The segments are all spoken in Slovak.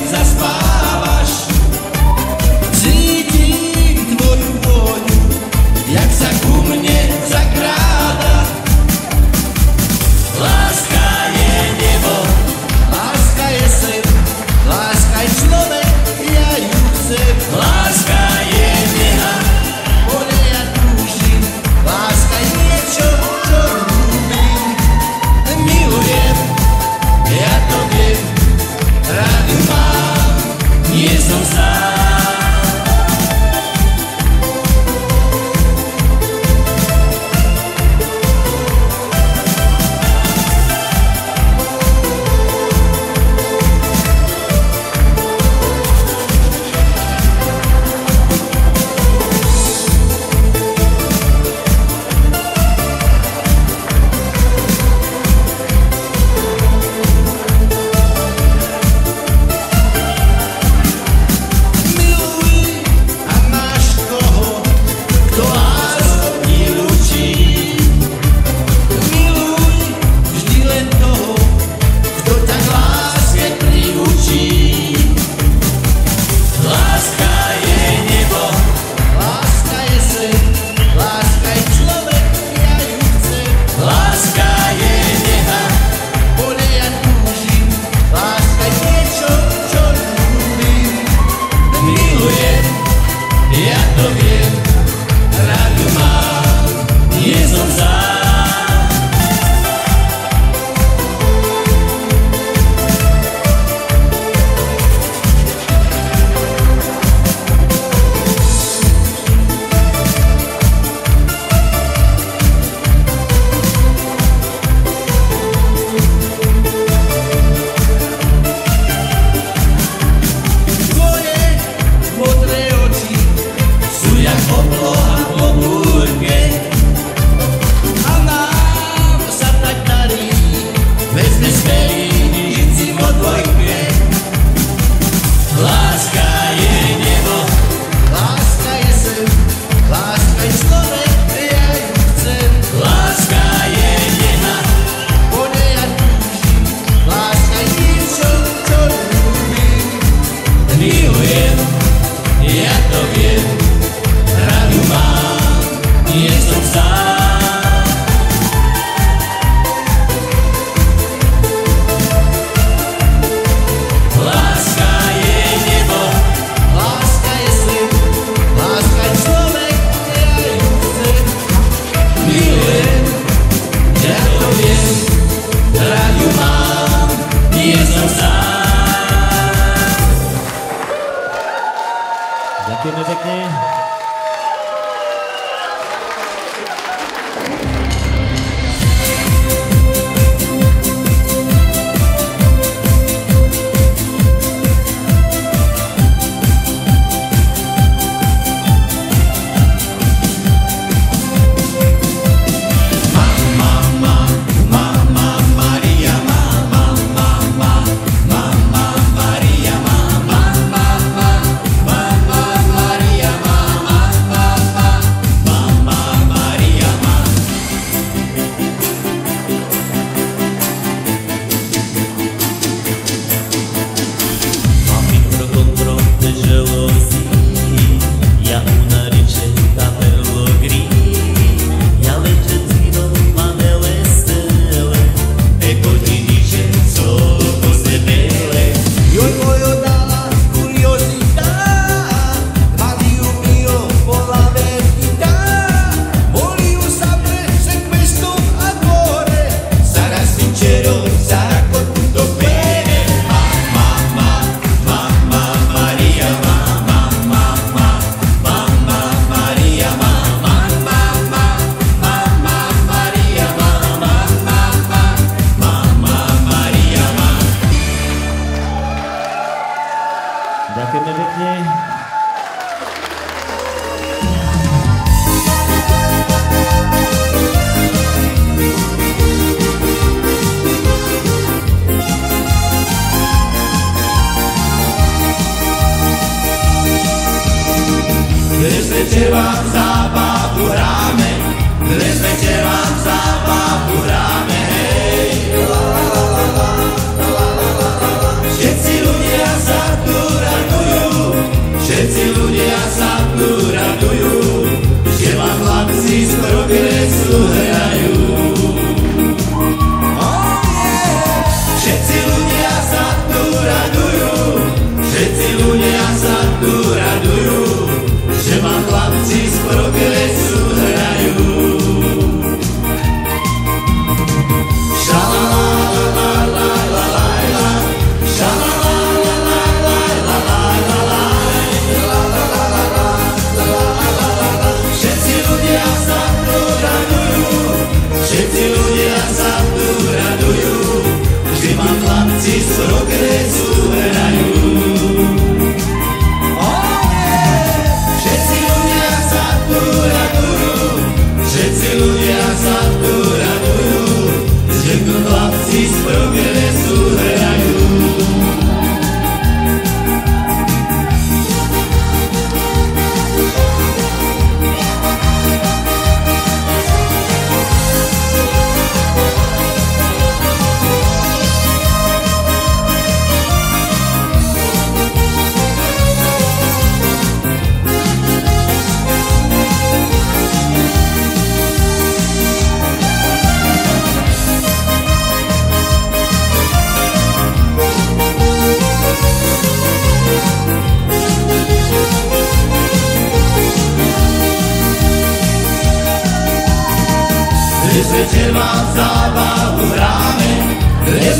zaspávaš. Cítim tvoju vôňu, jak sa ku mne zakráda. Láska je nebo, láska je sen, láska je človek, ja ju chcem. Láska je neha, pole ja túžim, láska je niečo, čo ľúbim. Milujem, ja to viem, rád ju mám, nie som sám. Ďakujeme pekne. Ďakujeme pekne. Dnes večer vám zábavu hráme, dnes večer vám zábavu hráme, hej. Všetci ľudia sa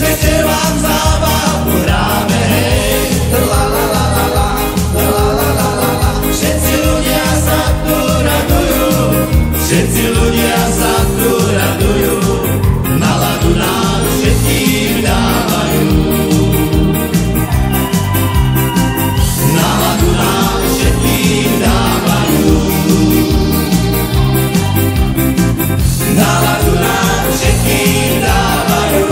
večer vám zábavu hráme, hej. La la la la la, la la la la la. Všetci ľudia sa tu radujú, všetci ľudia sa tu radujú, náladu nám všetkým dávajú. Náladu nám všetkým dávajú. Náladu nám všetkým dávajú.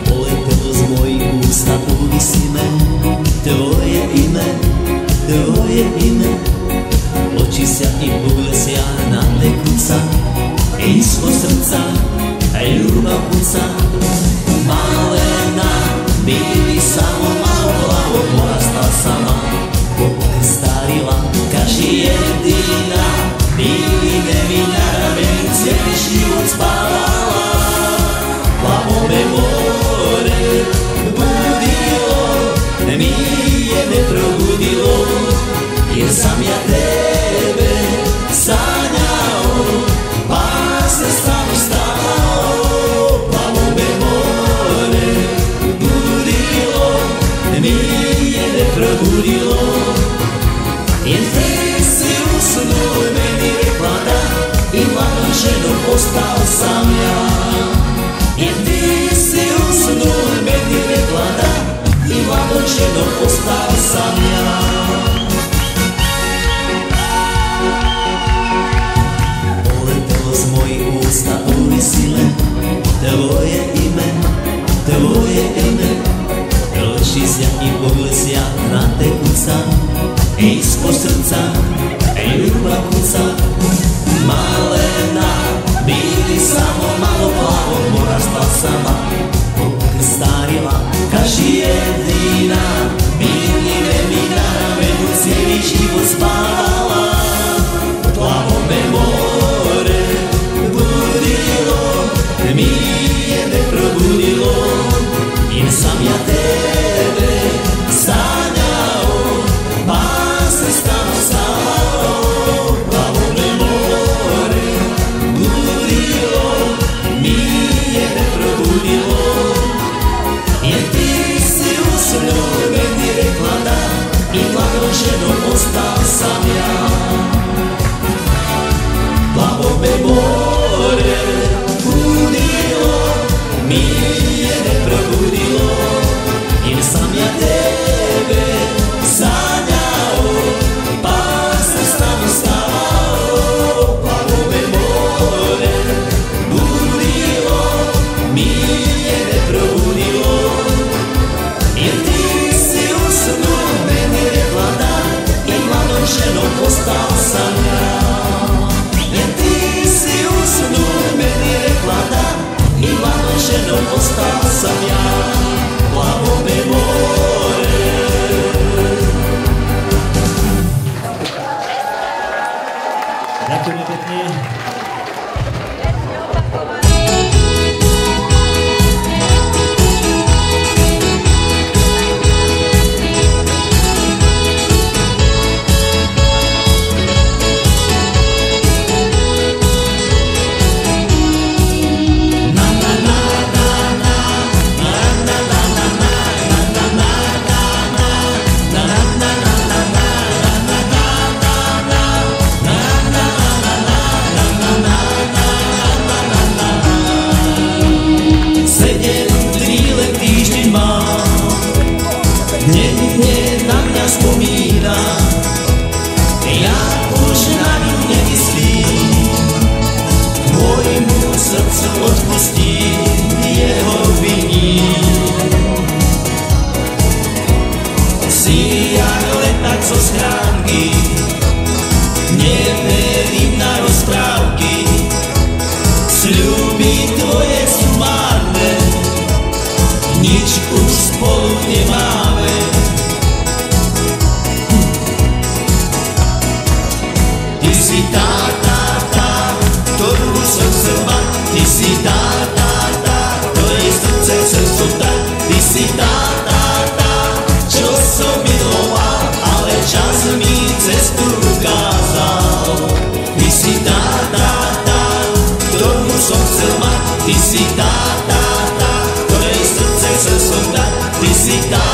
Poletelo z mojich úst a uvisíme tvoje ime. Oči sa i ulesia na tekúca, isko srdca, ľubav púca. Malena, byli samo malo hlavo, porastla sama, starila, každý jedina, byli nevina, rameni celý život spávala. Plavome more budilo, mi je neprobudilo, jer sam ja tebe sanjao, pa se samo stao. Plavome more budilo, mi je neprobudilo, jer ti si u snu meni rekla da, i mladom ženom ostao sam ja. Jer ti si u snu meni rekla da, i mladom ženom ostao sam ja. Poletelo z mojich ústa uvisile tvoje ime. Oči sa i ulesia na tekúca, isko srdca, ľubav púca. Malena, byli samo malo plavo, porastla sama, starila, každý jedina, byli nevina, ramenu celý život spávala. Plavome more budilo, mi je neprobudilo, jer sam ja tebe sanjao, pa se stalo sam. chcel mať. Ty si tá, ktorej srdce chcel som dať. Ty si tá,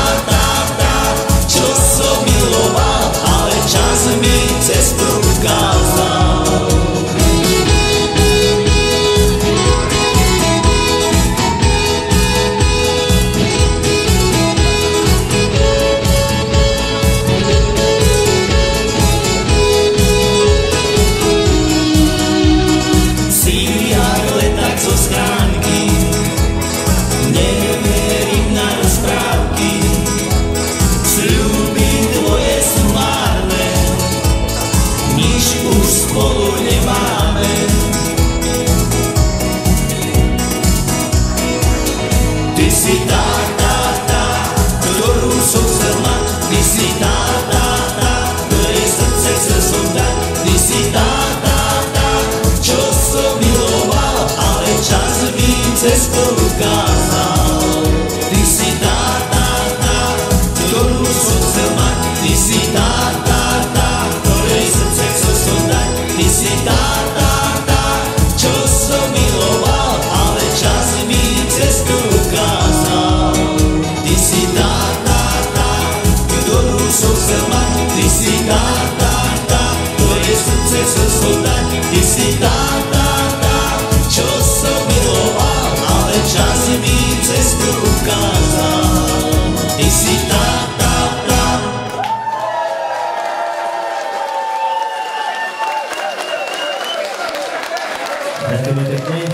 čo som miloval, ale čas mi cestu ukázal. Spolu nemáme. Ty si tá, ktorú som chcel mať. Ty si tá, ktorej srdce chcel som dať. Ty si tá, čo som miloval, ale čas mi cestu ukázal. Ty si tá, ktorú som chcel mať. Ty si tá, ktorej srdce chcel som dať. Ty si tá, čo som miloval, ale čas mi cestu ukázal. Ty si tá, ktorú som chcel mať. Ty si tá, ktorej srdce chcel som dať. Ty si tá, čo som miloval, ale čas mi cestu ukázal. Ty si tá. Ďakujeme pekne.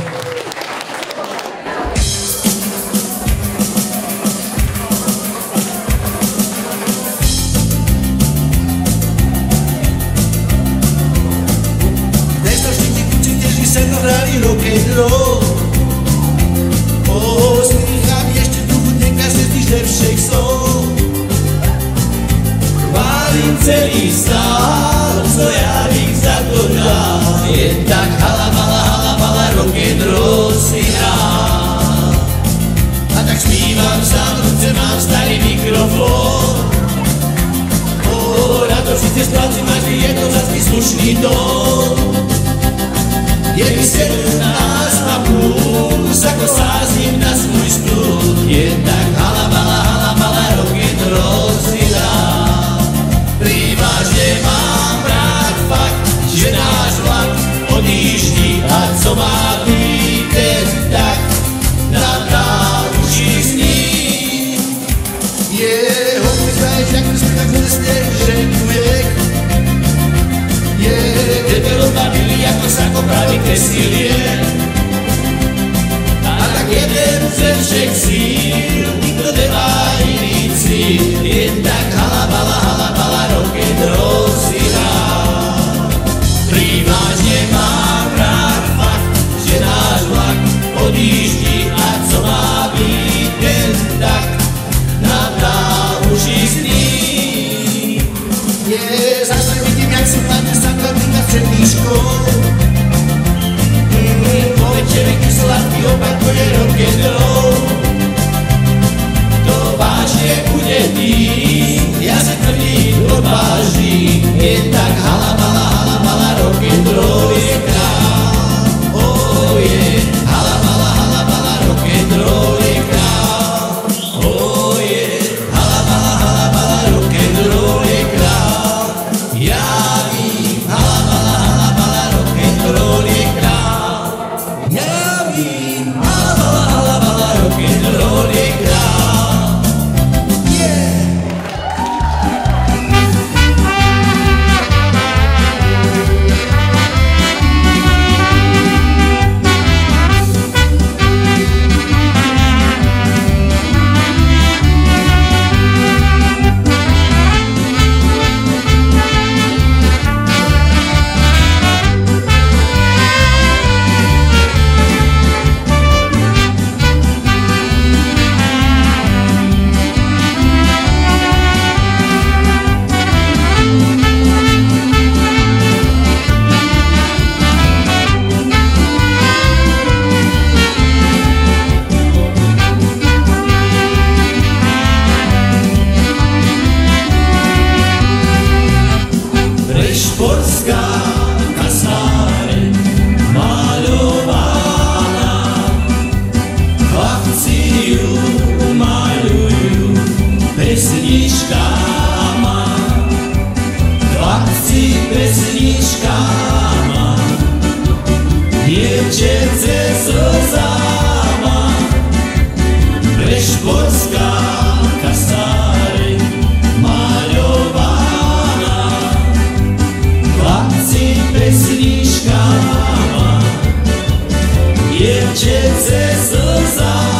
Nestrašníci kuci, kteří se mnou hráli rock'n'roll. Smíchám ještě duchu, dneska se týždeň všech sol. Chválím celý stál, co já bych za to dal. Jen tak halamala, rock'n'roll si hrál. A tak zpívám sám, ruce mám starý mikrofon. Na to všichni zpráci máš, je to zase slušný tón. Je mi 17,5, ako sázím na svůj stůl. Jen tak halamala, rock'n'roll si hrál. Prívážne mám rád fakt, že náš vlak odjíždí a co má být ten tak nám dál uší sní. Hodně zváš, jak to zpěvák znesně řekuje. Debelov bavili, jako sako právě kreslil je. A tak jeden ze všech síl, nikdo nemá jiný cíl. Jen tak halabala, rock'n'roll si hrál. Prívážne mám rád fakt, že náš vlak odjíždí a co má být jen tak nám dá uši sní. Zase vidím, jak si mladí základníka střední škol. Po večerech i sladký opakuje rock'n'roll. To vážně bude tým, já se tvrdí odvážím. Jen tak halamala, rock'n'roll je král. Oh yeah, halamala, rock'n'roll je král. Oh yeah, halamala, rock'n'roll je král. Já vím, halamala, rock'n'roll je král. Já vím, halamala, rock'n'roll je král. Yeah. Dievčence slza